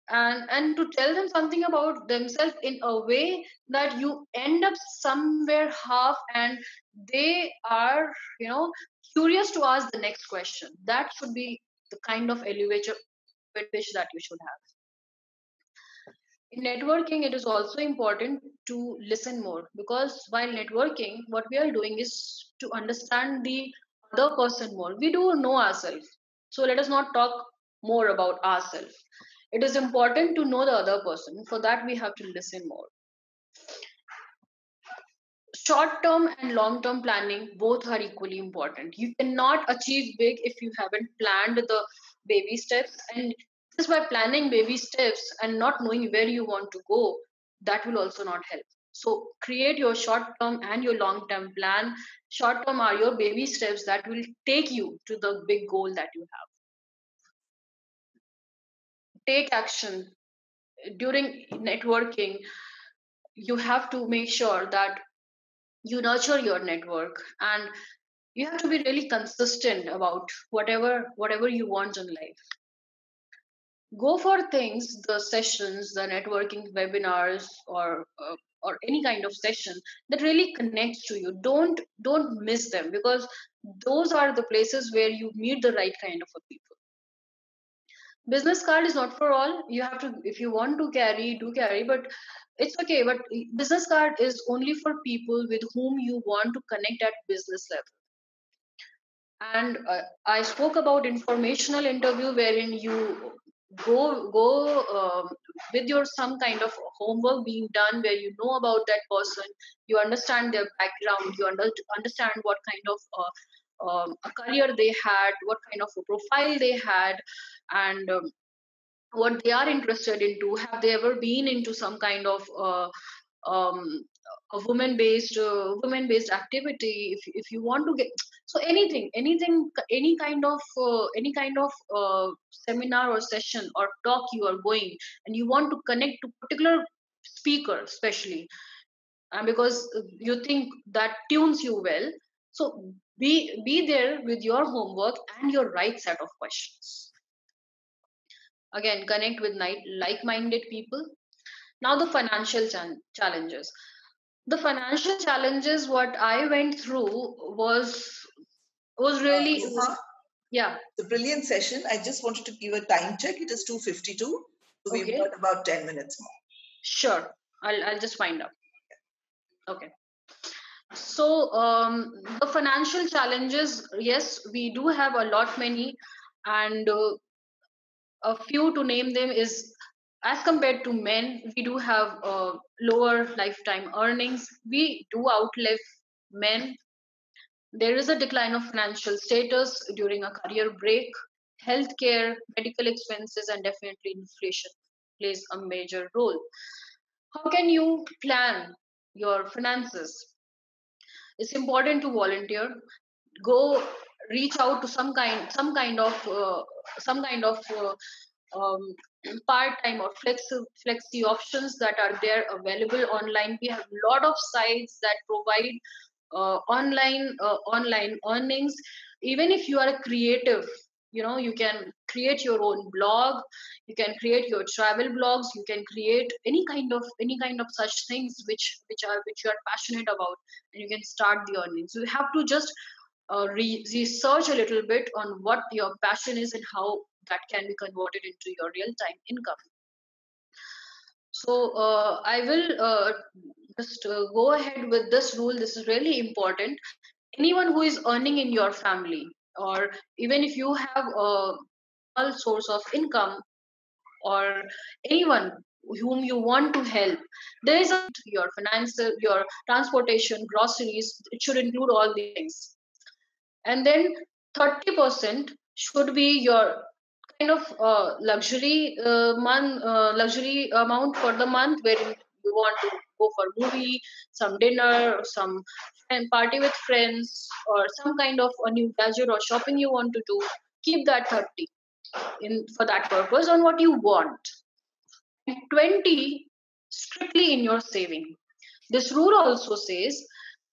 and to tell them something about themselves in a way that you end up somewhere half, and they are curious to ask the next question. That should be the kind of elevator pitch that you should have. In networking, it is also important to listen more, because while networking, what we are doing is to understand the other person more. We do know ourselves, so let us not talk more about ourselves. It is important to know the other person. For that, we have to listen more. Short term and long term planning both are equally important. You cannot achieve big if you haven't planned the baby steps, and just by planning baby steps and not knowing where you want to go, that will also not help. So create your short term and your long term plan. Short term are your baby steps that will take you to the big goal that you have. Take action during networking. You have to make sure that you nurture your network, and you have to be really consistent about whatever you want in life. Go for things, the sessions, the networking webinars, or any kind of session that really connects to you. Don't miss them, because those are the places where you meet the right kind of a people. Business card is not for all. You have to, if you want to carry, do carry, but it's okay. But business card is only for people with whom you want to connect at business level. And I spoke about informational interview, wherein you go with your some kind of homework being done, where you know about that person, you understand their background, you understand what kind of a career they had, what kind of a profile they had, and what they are interested into. Have they ever been into some kind of um, a women based activity? If you want to get, so anything, any kind of seminar or session or talk you are going, and you want to connect to particular speaker especially, and because you think that tunes you well, so be there with your homework and your right set of questions. Again, connect with like-minded people. Now the financial challenges. The financial challenges what I went through was really, Neha, yeah. it's a brilliant session. I just wanted to give a time check. It is 2:52. So we've Okay, got about 10 minutes more. sure. I'll just wind up. Okay. So the financial challenges, yes, we do have a lot many, and a few to name them is, as compared to men, we do have lower lifetime earnings. We do outlive men. There is a decline of financial status during a career break. Healthcare, medical expenses, and definitely inflation plays a major role. How can you plan your finances? It's important to volunteer. Go reach out to some kind of um, part-time or flexi options that are there available online. We have a lot of sites that provide online earnings. Even if you are a creative, you can create your own blog, you can create your travel blogs, you can create any kind of such things which you are passionate about, and you can start the earnings. You have to just research a little bit on what your passion is and how that can be converted into your real time income. So I will just go ahead with this rule. This is really important. Anyone who is earning in your family, or even if you have a small source of income, or anyone whom you want to help, there is your financial, your transportation, groceries, it should include all these things. And then 30% should be your kind of luxury amount for the month, where you want to go for movie, some dinner, some party with friends, or some kind of a new gadget or shopping you want to do. Keep that 30 in for that purpose on what you want, and 20 strictly in your saving. This rule also says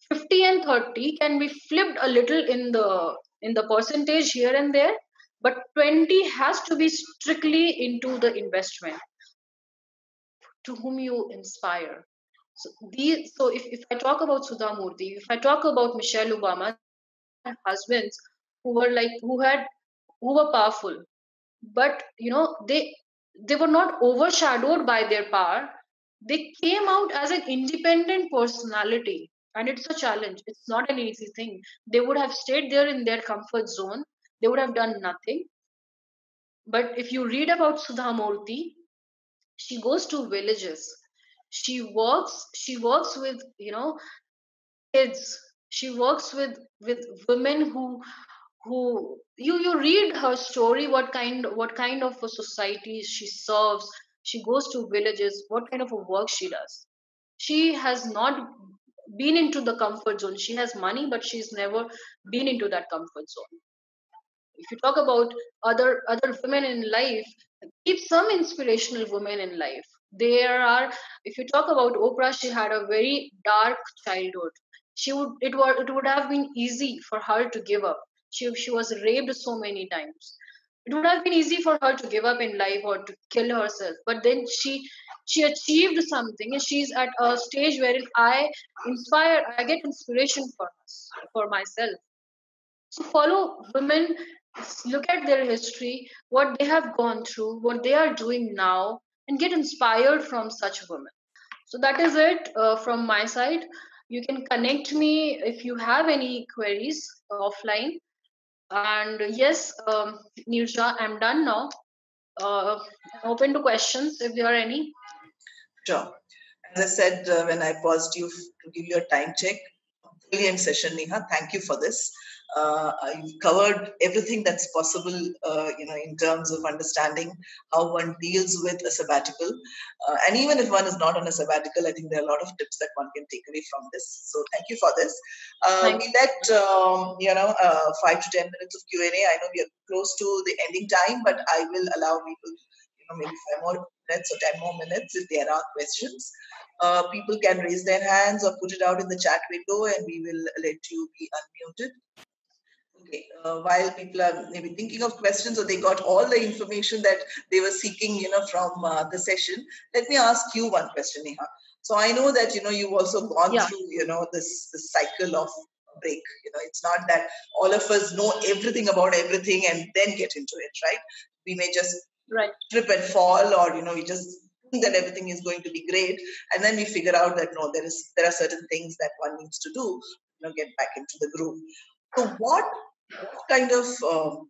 50 and 30 can be flipped a little in the percentage here and there, but 20 has to be strictly into the investment to whom you inspire. So if I talk about Sudha Murthy, if I talk about Michelle Obama, husbands who were powerful, but they were not overshadowed by their power. They came out as an independent personality, and it's a challenge. It's not an easy thing. They would have stayed there in their comfort zone, they would have done nothing. But if you read about Sudha Murthy, she goes to villages, she works with kids, she works with women who you read her story, what kind of a society she serves. She goes to villages, what kind of a work she does. She has not been into the comfort zone. She has money, but she's never been into that comfort zone. If you talk about other women in life, keep some inspirational women in life. There are, if you talk about Oprah, she had a very dark childhood. It would have been easy for her to give up. She was raped so many times. It would have been easy for her to give up in life or to kill herself, but then she achieved something, and she's at a stage wherein I get inspiration for myself. So follow women, look at their history, what they have gone through, what they are doing now, and get inspired from such women. So that is it from my side. You can connect me if you have any queries offline. And yes, Nirja, I'm done now. I'm open to questions if there are any. Sure. As I said when I paused you to give you a time check, brilliant session, Neha. Thank you for this. You've covered everything that's possible, in terms of understanding how one deals with a sabbatical. And even if one is not on a sabbatical, I think there are a lot of tips that one can take away from this. So thank you for this. Thank We let 5 to 10 minutes of Q&A. I know we are close to the ending time, but I will allow people, maybe 5 more minutes or 10 more minutes if there are questions. People can raise their hands or put it out in the chat window, and we will let you be unmuted. Okay. While people are maybe thinking of questions or they got all the information that they were seeking, from the session, let me ask you one question, Neha. So I know that, you've also gone Yeah. through, this cycle of break. It's not that all of us know everything about everything and then get into it, right? We may just Right. trip and fall, or, we just think that everything is going to be great. And then we figure out that, no, there are certain things that one needs to do, get back into the groove. So what kind of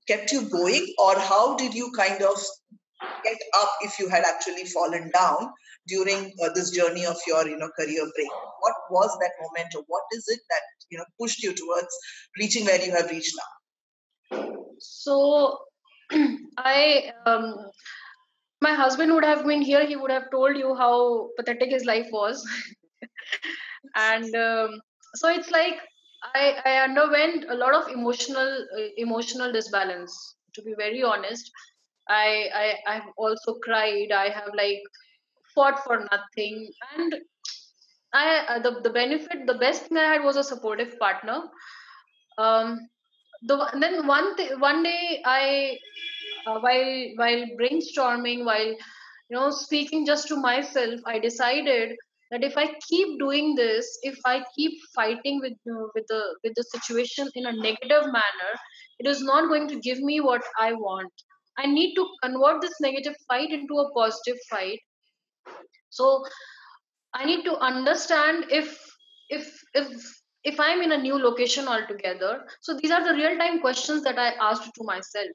kept you going, or how did you kind of get up if you had actually fallen down during this journey of your career break? What was that moment, or what is it that pushed you towards reaching where you have reached now? So I my husband would have been here, he would have told you how pathetic his life was. And so it's like I underwent a lot of emotional disbalance, to be very honest. I've also cried. I have like fought for nothing. And the benefit, the best thing I had was a supportive partner. um then one day I while brainstorming, while speaking just to myself, I decided that if I keep doing this, if I keep fighting with the situation in a negative manner, it is not going to give me what I want. I need to convert this negative fight into a positive fight. So I need to understand if I'm in a new location altogether. So these are the real time questions that I asked to myself.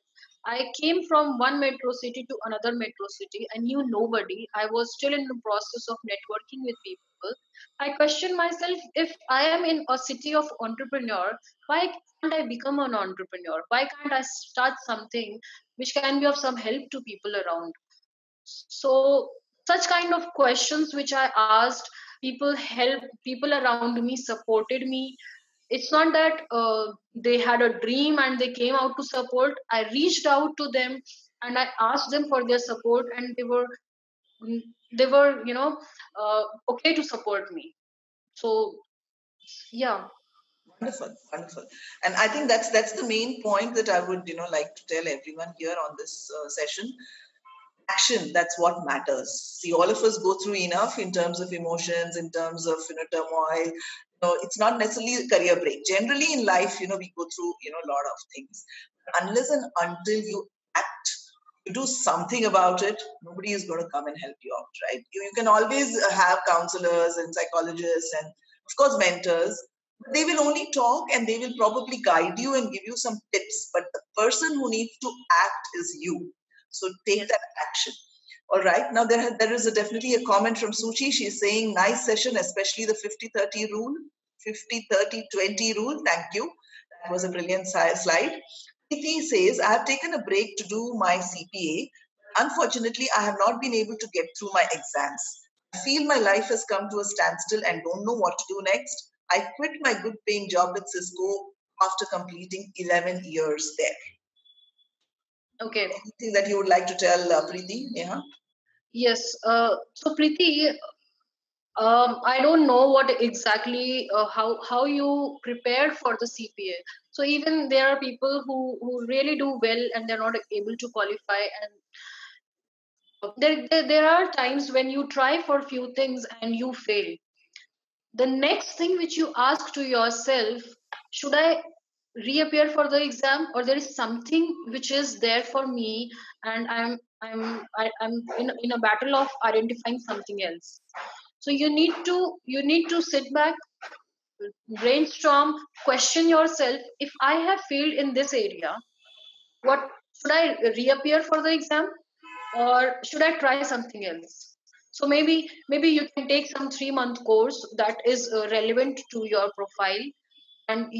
I came from one metro city to another metro city. I knew nobody. I was still in the process of networking with people. I questioned myself, if I am in a city of entrepreneur, why can't I become an entrepreneur? Why can't I start something which can be of some help to people around? So such kind of questions which I asked, people around me supported me. It's not that they had a dream and they came out to support. I reached out to them and I asked them for their support, and mm, they were okay to support me. So yeah. Wonderful, wonderful. And I think that's the main point that I would like to tell everyone here on this session. Action, that's what matters. See, all of us go through enough in terms of emotions, in terms of turmoil. It's not necessarily a career break. Generally in life, we go through a lot of things. Unless and until you act, you do something about it, nobody is going to come and help you out, right? You can always have counselors and psychologists and of course mentors. They will only talk and they will probably guide you and give you some tips, but the person who needs to act is you. So take Yes. that action. All right. Now, there is definitely a comment from Suchi. She's saying, nice session, especially the 50-30 rule, 50-30-20 rule. Thank you. That was a brilliant slide. Preeti says, I have taken a break to do my CPA. Unfortunately, I have not been able to get through my exams. I feel my life has come to a standstill and don't know what to do next. I quit my good paying job with Cisco after completing 11 years there. Okay. Anything that you would like to tell Preeti, Neha? Yes. So Preeti, I don't know what exactly how you prepared for the CPA. So even there are people who really do well and they're not able to qualify. And there are times when you try for few things and you fail. The next thing which you ask to yourself, should I reappear for the exam, or there is something which is there for me, and I'm in a battle of identifying something else. So you need to sit back, brainstorm, question yourself. If I have failed in this area, what should I reappear for the exam, or should I try something else? So maybe you can take some 3-month course that is relevant to your profile, and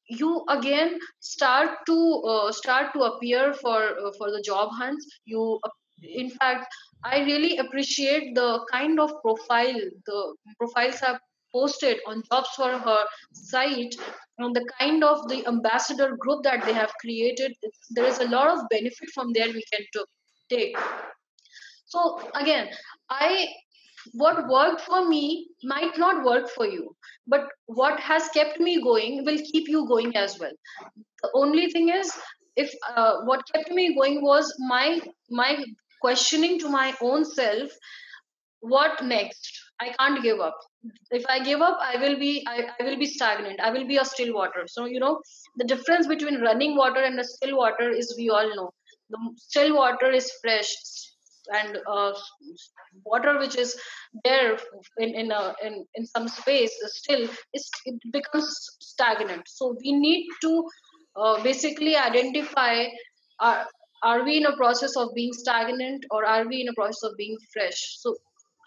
you again start to appear for the job hunts. In fact, I really appreciate the kind of profile the profiles are posted on JobsForHer site, and the kind of the ambassador group that they have created. There is a lot of benefit from there we can take. So again, I What worked for me might not work for you, but what has kept me going will keep you going as well. The only thing is, if what kept me going was my questioning to my own self, what next? I can't give up. If I give up, I will be stagnant, I will be a still water. So the difference between running water and a still water is, we all know, the still water is fresh, and water which is there in some space still it becomes stagnant. So we need to basically identify, are, are we in a process of being stagnant, or are we in a process of being fresh? So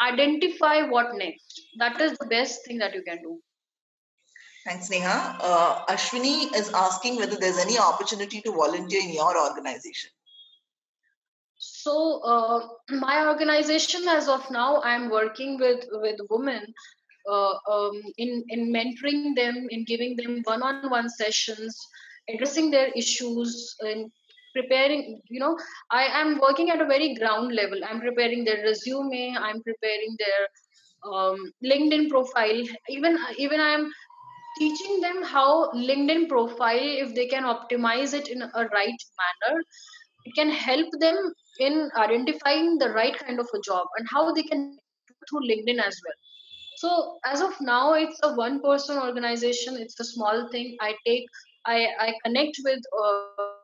identify what next. That is the best thing that you can do. Thanks, Neha. Ashwini is asking whether there's any opportunity to volunteer in your organization. So my organization, as of now, I'm working with women in mentoring them, in giving them one-on-one sessions, addressing their issues, and preparing. I am working at a very ground level. I'm preparing their resume. I'm preparing their LinkedIn profile. Even I am teaching them how LinkedIn profile, if they can optimize it in a right manner, it can help them in identifying the right kind of a job, and how they can through LinkedIn as well. So as of now, it's a one person organization. It's a small thing. I connect with the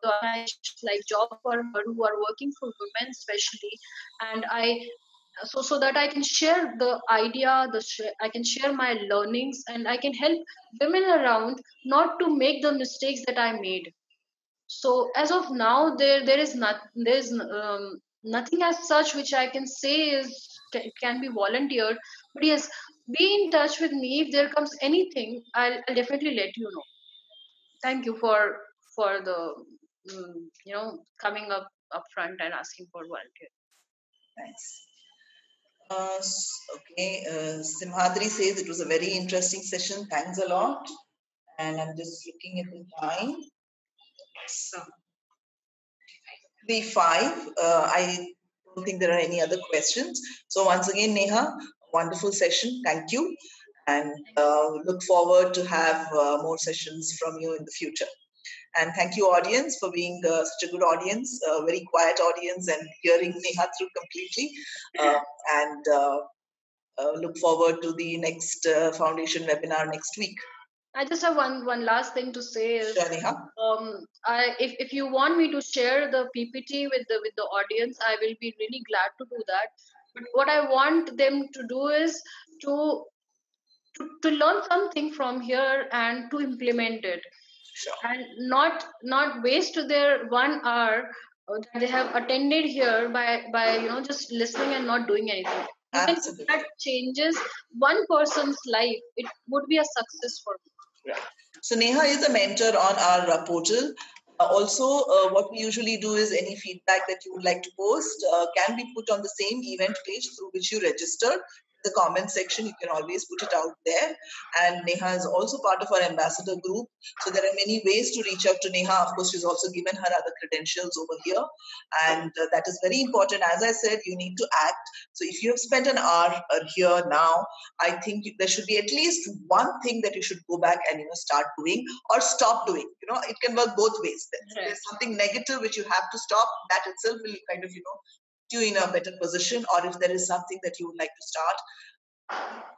organizations like JobsForHer, who are working for women especially, and so that I can share the idea, I can share my learnings, and I can help women around not to make the mistakes that I made. So as of now, nothing as such which I can say can be volunteered. But yes, be in touch with me. If there comes anything, I'll definitely let you know. Thank you for the coming up front and asking for volunteer. Thanks. Okay, Simhadri says it was a very interesting session. Thanks a lot. And I'm just looking at the time. So, 3:05. I don't think there are any other questions. So once again, Neha, wonderful session. Thank you. And look forward to have more sessions from you in the future. And thank you, audience, for being such a good audience, a very quiet audience, and hearing Neha through completely. Look forward to the next foundation webinar next week. I just have one last thing to say is, Sure, Neha. If you want me to share the PPT with the audience, I will be really glad to do that. But what I want them to do is to to learn something from here and to implement it. Sure. And not waste their 1 hour that they have attended here by just listening and not doing anything. Even Absolutely. if that changes one person's life, it would be a success for me. Right. So Neha is a mentor on our portal. Also, what we usually do is any feedback that you would like to post can be put on the same event page through which you registered. The comment section, you can always put it out there. And Neha is also part of our ambassador group. So there are many ways to reach out to Neha. Of course, she's also given her other credentials over here. And that is very important. As I said, you need to act. So if you have spent an hour here now, I think there should be at least one thing that you should go back and start doing or stop doing. It can work both ways. Right. There's something negative which you have to stop. That itself will kind of put you in a better position. Or if there is something that you would like to start,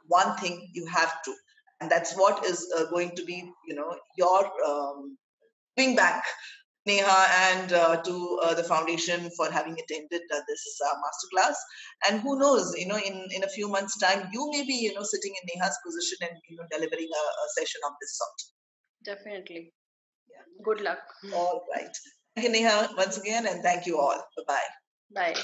one thing you have to, and that's what is going to be your giving back, Neha, and to the foundation for having attended this masterclass. And who knows, in a few months' time, you may be, sitting in Neha's position and delivering a session of this sort. Definitely. Yeah. Good luck. All right. Thank you, Neha, once again, and thank you all. Bye-bye. Bye.